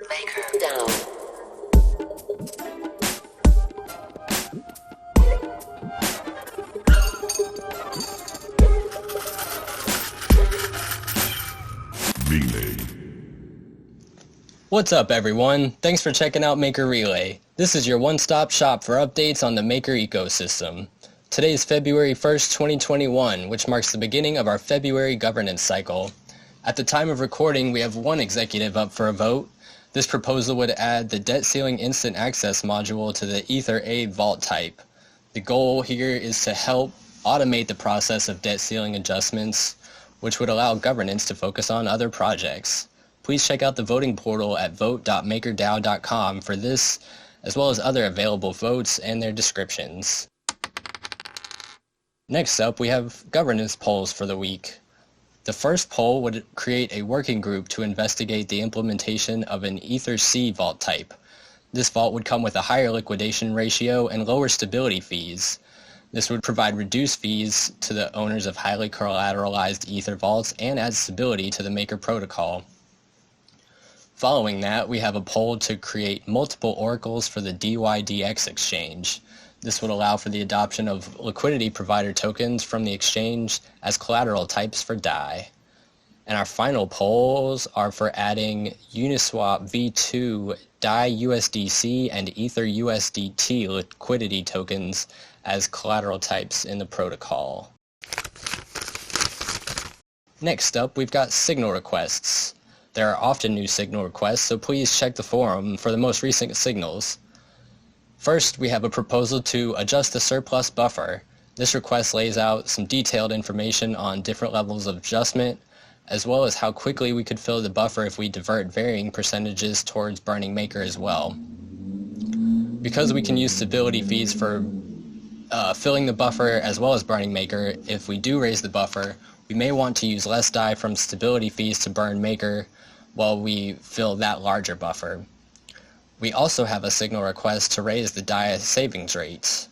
Maker down. Relay. What's up, everyone? Thanks for checking out MKR Relay. This is your one-stop shop for updates on the Maker ecosystem. Today is February 1st, 2021, which marks the beginning of our February governance cycle. At the time of recording, we have one executive up for a vote. This proposal would add the debt ceiling instant access module to the Ether A vault type. The goal here is to help automate the process of debt ceiling adjustments, which would allow governance to focus on other projects. Please check out the voting portal at vote.makerdao.com for this, as well as other available votes and their descriptions. Next up, we have governance polls for the week. The first poll would create a working group to investigate the implementation of an Ether C vault type. This vault would come with a higher liquidation ratio and lower stability fees. This would provide reduced fees to the owners of highly collateralized Ether vaults and add stability to the Maker protocol. Following that, we have a poll to create multiple oracles for the DYDX exchange. This would allow for the adoption of liquidity provider tokens from the exchange as collateral types for DAI. And our final polls are for adding Uniswap v2 DAI USDC and Ether USDT liquidity tokens as collateral types in the protocol. Next up, we've got signal requests. There are often new signal requests, so please check the forum for the most recent signals. First, we have a proposal to adjust the surplus buffer. This request lays out some detailed information on different levels of adjustment, as well as how quickly we could fill the buffer if we divert varying percentages towards burning Maker as well. Because we can use stability fees for filling the buffer as well as burning Maker, if we do raise the buffer, we may want to use less DAI from stability fees to burn Maker while we fill that larger buffer. We also have a signal request to raise the DAI savings rates.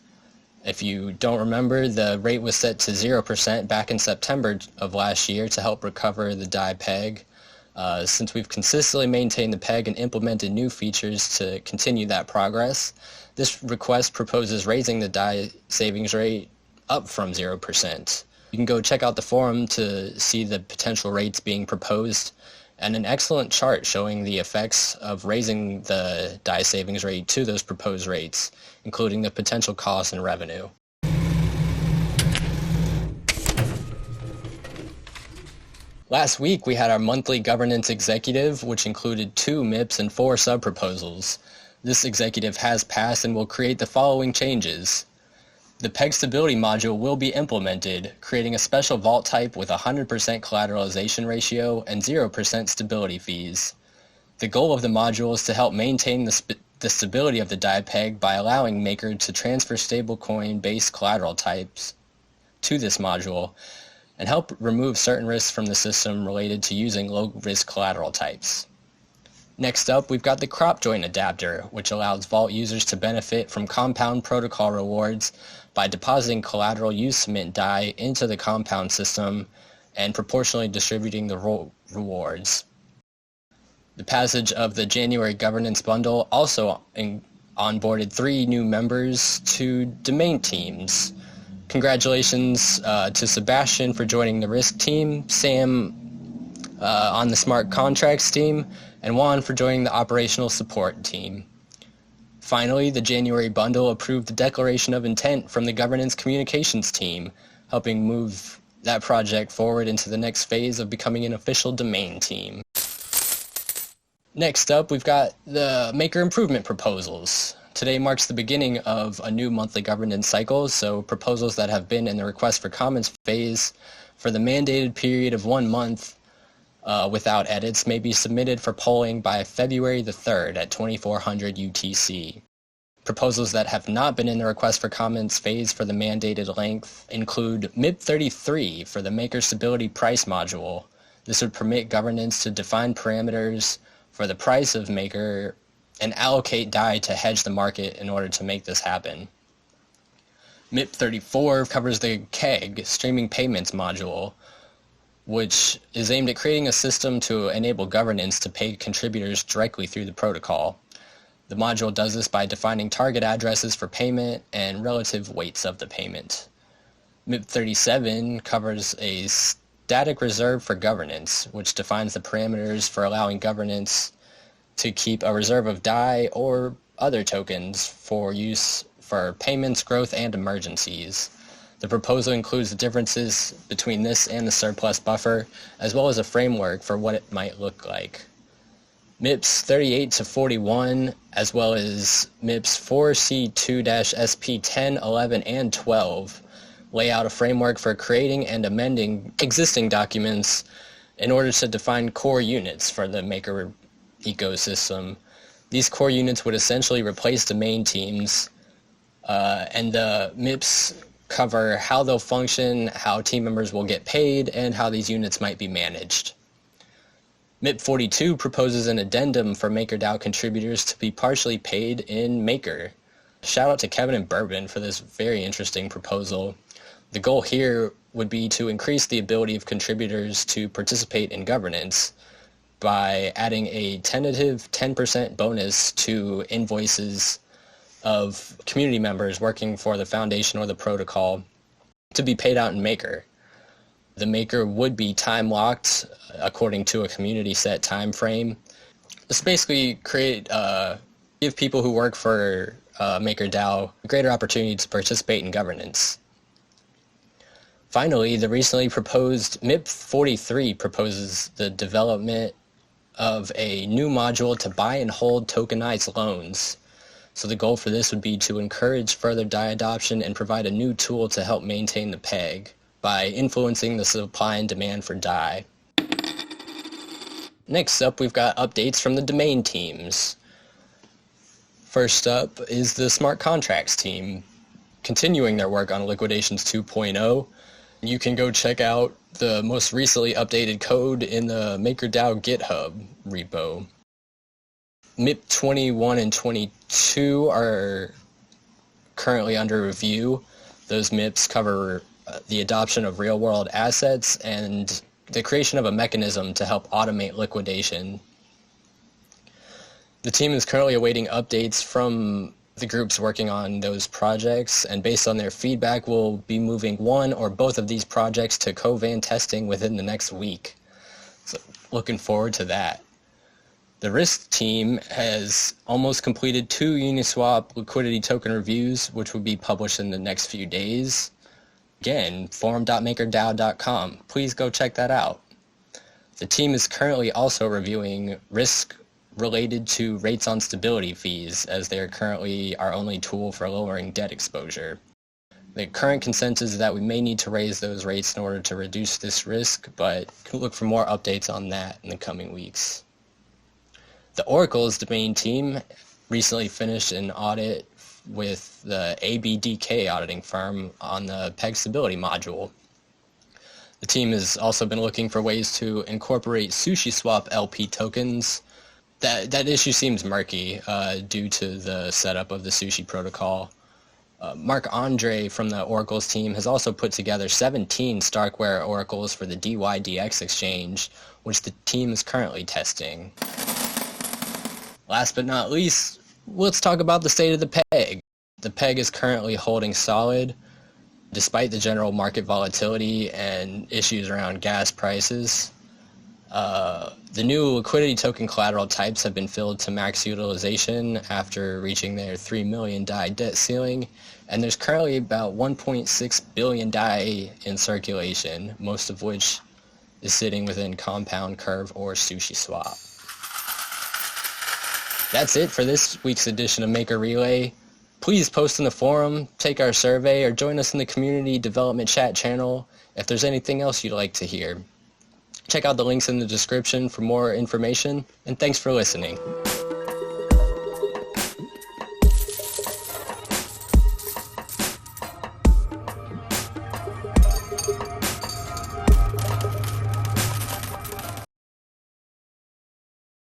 If you don't remember, the rate was set to 0% back in September of last year to help recover the DAI peg. Since we've consistently maintained the peg and implemented new features to continue that progress, this request proposes raising the DAI savings rate up from 0%. You can go check out the forum to see the potential rates being proposed, and an excellent chart showing the effects of raising the DAI savings rate to those proposed rates, including the potential costs and revenue. Last week we had our monthly governance executive, which included 2 MIPs and 4 sub-proposals. This executive has passed and will create the following changes. The peg stability module will be implemented, creating a special vault type with 100% collateralization ratio and 0% stability fees. The goal of the module is to help maintain the stability of the DAI peg by allowing Maker to transfer stablecoin-based collateral types to this module and help remove certain risks from the system related to using low-risk collateral types. Next up, we've got the crop join adapter, which allows vault users to benefit from compound protocol rewards by depositing collateral used to mint DAI into the compound system and proportionally distributing the rewards. The passage of the January governance bundle also onboarded 3 new members to domain teams. Congratulations to Sebastian for joining the risk team, Sam on the smart contracts team, and Juan for joining the operational support team. Finally, the January bundle approved the declaration of intent from the governance communications team, helping move that project forward into the next phase of becoming an official domain team. Next up, we've got the Maker improvement proposals. Today marks the beginning of a new monthly governance cycle, so proposals that have been in the request for comments phase for the mandated period of 1 month without edits may be submitted for polling by February the 3rd at 2400 UTC. Proposals that have not been in the request for comments phase for the mandated length include MIP 33 for the Maker Stability Price module. This would permit governance to define parameters for the price of Maker and allocate DAI to hedge the market in order to make this happen. MIP 34 covers the KEG, Streaming Payments module. which is aimed at creating a system to enable governance to pay contributors directly through the protocol. The module does this by defining target addresses for payment and relative weights of the payment. MIP 37 covers a static reserve for governance, which defines the parameters for allowing governance to keep a reserve of DAI or other tokens for use for payments, growth, and emergencies. The proposal includes the differences between this and the surplus buffer, as well as a framework for what it might look like. MIPS 38 to 41, as well as MIPS 4C2-SP 10, 11, and 12, lay out a framework for creating and amending existing documents in order to define core units for the Maker ecosystem. These core units would essentially replace domain teams, and the MIPS cover how they'll function, how team members will get paid, and how these units might be managed. MIP 42 proposes an addendum for MakerDAO contributors to be partially paid in Maker. Shout out to Kevin and Bourbon for this very interesting proposal. The goal here would be to increase the ability of contributors to participate in governance by adding a tentative 10% bonus to invoices of community members working for the foundation or the protocol to be paid out in Maker. The Maker would be time locked according to a community set time frame. This basically give people who work for MakerDAO a greater opportunity to participate in governance. Finally, the recently proposed MIP 43 proposes the development of a new module to buy and hold tokenized loans. So the goal for this would be to encourage further DAI adoption and provide a new tool to help maintain the peg by influencing the supply and demand for DAI. Next up, we've got updates from the domain teams. First up is the smart contracts team, continuing their work on Liquidations 2.0. You can go check out the most recently updated code in the MakerDAO GitHub repo. MIP 21 and 22 are currently under review. Those MIPs cover the adoption of real-world assets and the creation of a mechanism to help automate liquidation. The team is currently awaiting updates from the groups working on those projects, and based on their feedback, we'll be moving one or both of these projects to Covan testing within the next week. So looking forward to that. The risk team has almost completed 2 Uniswap liquidity token reviews, which will be published in the next few days. Again, forum.makerdao.com. Please go check that out. The team is currently also reviewing risk related to rates on stability fees, as they are currently our only tool for lowering debt exposure. The current consensus is that we may need to raise those rates in order to reduce this risk, but look for more updates on that in the coming weeks. The Oracle's domain team recently finished an audit with the ABDK auditing firm on the PEG stability module. The team has also been looking for ways to incorporate SushiSwap LP tokens. That issue seems murky due to the setup of the Sushi protocol. Mark Andre from the Oracles team has also put together 17 Starkware oracles for the DYDX exchange, which the team is currently testing. Last but not least, let's talk about the state of the PEG. The PEG is currently holding solid despite the general market volatility and issues around gas prices. The new liquidity token collateral types have been filled to max utilization after reaching their 3 million DAI debt ceiling, and there's currently about 1.6 billion DAI in circulation, most of which is sitting within Compound, Curve, or SushiSwap. That's it for this week's edition of Maker Relay. Please post in the forum, take our survey, or join us in the community development chat channel if there's anything else you'd like to hear. Check out the links in the description for more information, and thanks for listening.